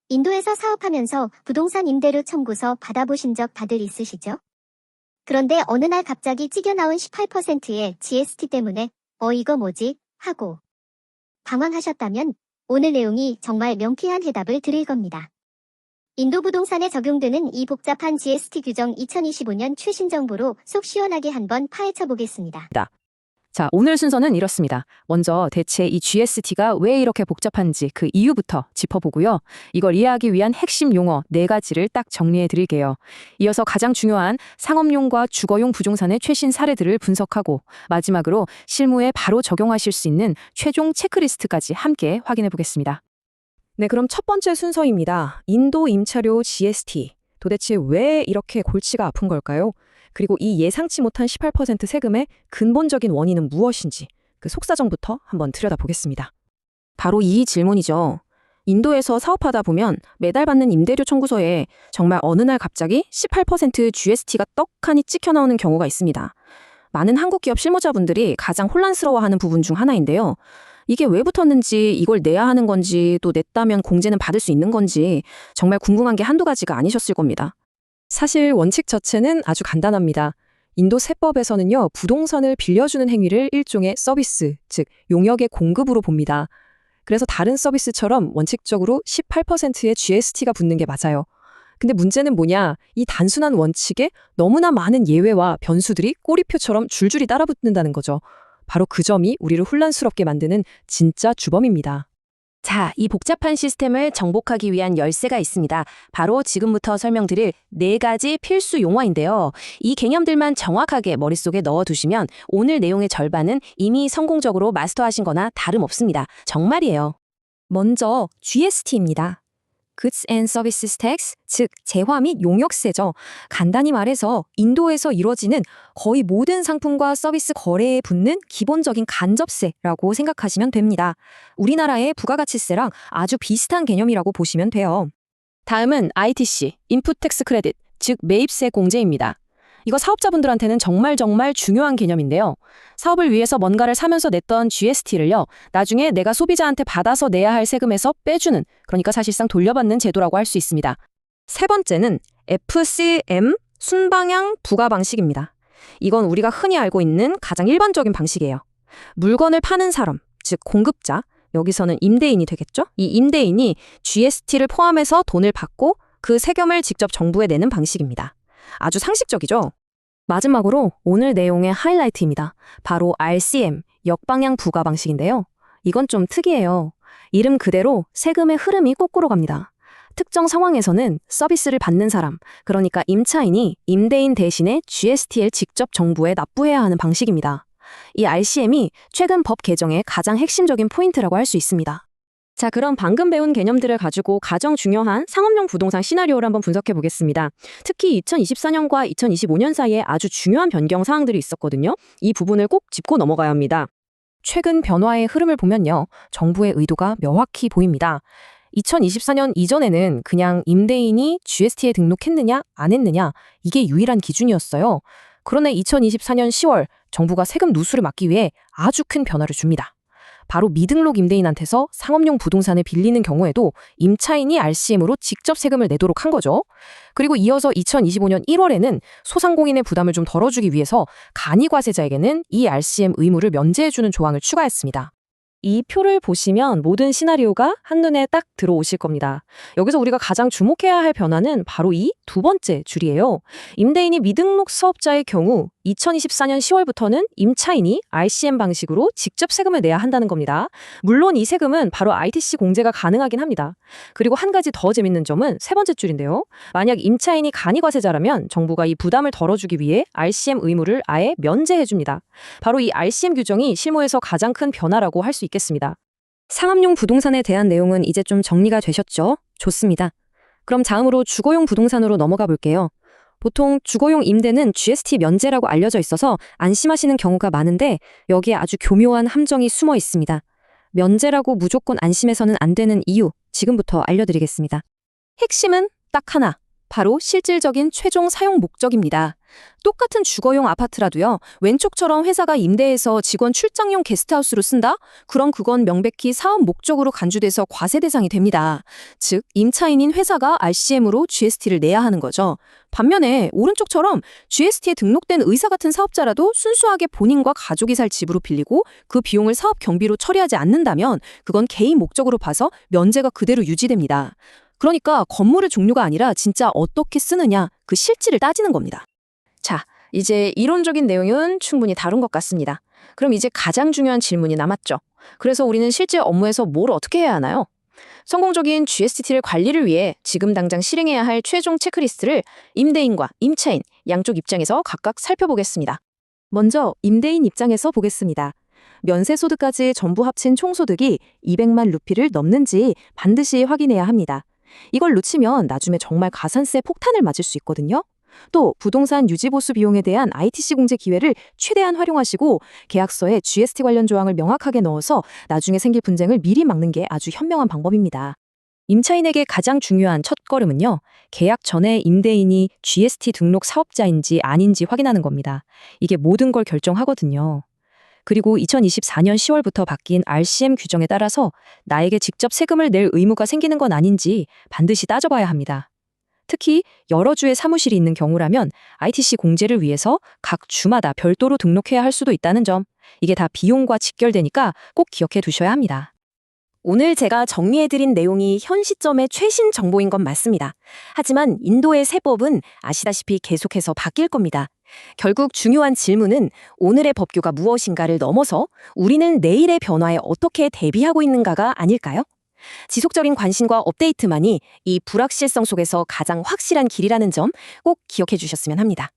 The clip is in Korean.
인도에서 사업하면서 부동산 임대료 청구서 받아보신 적 다들 있으시죠? 그런데 어느 날 갑자기 찌겨 나온 18%의 GST 때문에 이거 뭐지? 하고 당황하셨다면 오늘 내용이 정말 명쾌한 해답을 드릴 겁니다. 인도 부동산에 적용되는 이 복잡한 GST 규정 2025년 최신 정보로 속 시원하게 한번 파헤쳐 보겠습니다. 자, 오늘 순서는 이렇습니다. 먼저 대체 이 GST가 왜 이렇게 복잡한지 그 이유부터 짚어보고요. 이걸 이해하기 위한 핵심 용어 4가지를 딱 정리해 드릴게요. 이어서 가장 중요한 상업용과 주거용 부동산의 최신 사례들을 분석하고 마지막으로 실무에 바로 적용하실 수 있는 최종 체크리스트까지 함께 확인해 보겠습니다. 네, 그럼 첫 번째 순서입니다. 인도 임차료 GST. 도대체 왜 이렇게 골치가 아픈 걸까요? 그리고 이 예상치 못한 18% 세금의 근본적인 원인은 무엇인지 그 속사정부터 한번 들여다보겠습니다. 바로 이 질문이죠. 인도에서 사업하다 보면 매달 받는 임대료 청구서에 정말 어느 날 갑자기 18% GST가 떡하니 찍혀 나오는 경우가 있습니다. 많은 한국 기업 실무자분들이 가장 혼란스러워하는 부분 중 하나인데요. 이게 왜 붙었는지, 이걸 내야 하는 건지, 또 냈다면 공제는 받을 수 있는 건지 정말 궁금한 게 한두 가지가 아니셨을 겁니다. 사실 원칙 자체는 아주 간단합니다. 인도 세법에서는요, 부동산을 빌려주는 행위를 일종의 서비스, 즉 용역의 공급으로 봅니다. 그래서 다른 서비스처럼 원칙적으로 18%의 GST가 붙는 게 맞아요. 근데 문제는 뭐냐? 이 단순한 원칙에 너무나 많은 예외와 변수들이 꼬리표처럼 줄줄이 따라붙는다는 거죠. 바로 그 점이 우리를 혼란스럽게 만드는 진짜 주범입니다. 자, 이 복잡한 시스템을 정복하기 위한 열쇠가 있습니다. 바로 지금부터 설명드릴 4가지 필수 용어인데요. 이 개념들만 정확하게 머릿속에 넣어두시면 오늘 내용의 절반은 이미 성공적으로 마스터하신 거나 다름없습니다. 정말이에요. 먼저 GST입니다. Goods and Services Tax, 즉 재화 및 용역세죠. 간단히 말해서 인도에서 이루어지는 거의 모든 상품과 서비스 거래에 붙는 기본적인 간접세라고 생각하시면 됩니다. 우리나라의 부가가치세랑 아주 비슷한 개념이라고 보시면 돼요. 다음은 ITC, Input Tax Credit, 즉 매입세 공제입니다. 이거 사업자분들한테는 정말 중요한 개념인데요. 사업을 위해서 뭔가를 사면서 냈던 GST를요, 나중에 내가 소비자한테 받아서 내야 할 세금에서 빼주는, 그러니까 사실상 돌려받는 제도라고 할 수 있습니다. 세 번째는 FCM, 순방향 부가 방식입니다. 이건 우리가 흔히 알고 있는 가장 일반적인 방식이에요. 물건을 파는 사람, 즉 공급자, 여기서는 임대인이 되겠죠? 이 임대인이 GST를 포함해서 돈을 받고 그 세금을 직접 정부에 내는 방식입니다. 아주 상식적이죠? 마지막으로 오늘 내용의 하이라이트입니다. 바로 RCM, 역방향 부가 방식인데요. 이건 좀 특이해요. 이름 그대로 세금의 흐름이 거꾸로 갑니다. 특정 상황에서는 서비스를 받는 사람, 그러니까 임차인이 임대인 대신에 GST를 직접 정부에 납부해야 하는 방식입니다. 이 RCM이 최근 법 개정의 가장 핵심적인 포인트라고 할 수 있습니다. 자, 그럼 방금 배운 개념들을 가지고 가장 중요한 상업용 부동산 시나리오를 한번 분석해 보겠습니다. 특히 2024년과 2025년 사이에 아주 중요한 변경 사항들이 있었거든요. 이 부분을 꼭 짚고 넘어가야 합니다. 최근 변화의 흐름을 보면요, 정부의 의도가 명확히 보입니다. 2024년 이전에는 그냥 임대인이 GST에 등록했느냐 안 했느냐 이게 유일한 기준이었어요. 그런데 2024년 10월 정부가 세금 누수를 막기 위해 아주 큰 변화를 줍니다. 바로 미등록 임대인한테서 상업용 부동산을 빌리는 경우에도 임차인이 RCM으로 직접 세금을 내도록 한 거죠. 그리고 이어서 2025년 1월에는 소상공인의 부담을 좀 덜어주기 위해서 간이과세자에게는 이 RCM 의무를 면제해주는 조항을 추가했습니다. 이 표를 보시면 모든 시나리오가 한눈에 딱 들어오실 겁니다. 여기서 우리가 가장 주목해야 할 변화는 바로 이 두 번째 줄이에요. 임대인이 미등록 사업자의 경우 2024년 10월부터는 임차인이 RCM 방식으로 직접 세금을 내야 한다는 겁니다. 물론 이 세금은 바로 ITC 공제가 가능하긴 합니다. 그리고 한 가지 더 재밌는 점은 세 번째 줄인데요. 만약 임차인이 간이과세자라면 정부가 이 부담을 덜어주기 위해 RCM 의무를 아예 면제해줍니다. 바로 이 RCM 규정이 실무에서 가장 큰 변화라고 할 수 있겠습니다. 상업용 부동산에 대한 내용은 이제 좀 정리가 되셨죠? 좋습니다. 그럼 다음으로 주거용 부동산으로 넘어가 볼게요. 보통 주거용 임대는 GST 면제라고 알려져 있어서 안심하시는 경우가 많은데 여기에 아주 교묘한 함정이 숨어 있습니다. 면제라고 무조건 안심해서는 안 되는 이유, 지금부터 알려드리겠습니다. 핵심은 딱 하나, 바로 실질적인 최종 사용 목적입니다. 똑같은 주거용 아파트라도요, 왼쪽처럼 회사가 임대해서 직원 출장용 게스트하우스로 쓴다? 그럼 그건 명백히 사업 목적으로 간주돼서 과세 대상이 됩니다. 즉, 임차인인 회사가 RCM으로 GST를 내야 하는 거죠. 반면에 오른쪽처럼 GST에 등록된 의사 같은 사업자라도 순수하게 본인과 가족이 살 집으로 빌리고 그 비용을 사업 경비로 처리하지 않는다면 그건 개인 목적으로 봐서 면제가 그대로 유지됩니다. 그러니까 건물의 종류가 아니라 진짜 어떻게 쓰느냐, 그 실질을 따지는 겁니다. 자, 이제 이론적인 내용은 충분히 다룬 것 같습니다. 그럼 이제 가장 중요한 질문이 남았죠. 그래서 우리는 실제 업무에서 뭘 어떻게 해야 하나요? 성공적인 GST를 관리를 위해 지금 당장 실행해야 할 최종 체크리스트를 임대인과 임차인 양쪽 입장에서 각각 살펴보겠습니다. 먼저 임대인 입장에서 보겠습니다. 면세소득까지 전부 합친 총소득이 200만 루피를 넘는지 반드시 확인해야 합니다. 이걸 놓치면 나중에 정말 가산세 폭탄을 맞을 수 있거든요. 또 부동산 유지보수 비용에 대한 ITC 공제 기회를 최대한 활용하시고 계약서에 GST 관련 조항을 명확하게 넣어서 나중에 생길 분쟁을 미리 막는 게 아주 현명한 방법입니다. 임차인에게 가장 중요한 첫 걸음은요, 계약 전에 임대인이 GST 등록 사업자인지 아닌지 확인하는 겁니다. 이게 모든 걸 결정하거든요. 그리고 2024년 10월부터 바뀐 RCM 규정에 따라서 나에게 직접 세금을 낼 의무가 생기는 건 아닌지 반드시 따져봐야 합니다. 특히 여러 주의 사무실이 있는 경우라면 ITC 공제를 위해서 각 주마다 별도로 등록해야 할 수도 있다는 점, 이게 다 비용과 직결되니까 꼭 기억해 두셔야 합니다. 오늘 제가 정리해드린 내용이 현 시점의 최신 정보인 건 맞습니다. 하지만 인도의 세법은 아시다시피 계속해서 바뀔 겁니다. 결국 중요한 질문은 오늘의 법규가 무엇인가를 넘어서 우리는 내일의 변화에 어떻게 대비하고 있는가가 아닐까요? 지속적인 관심과 업데이트만이 이 불확실성 속에서 가장 확실한 길이라는 점 꼭 기억해 주셨으면 합니다.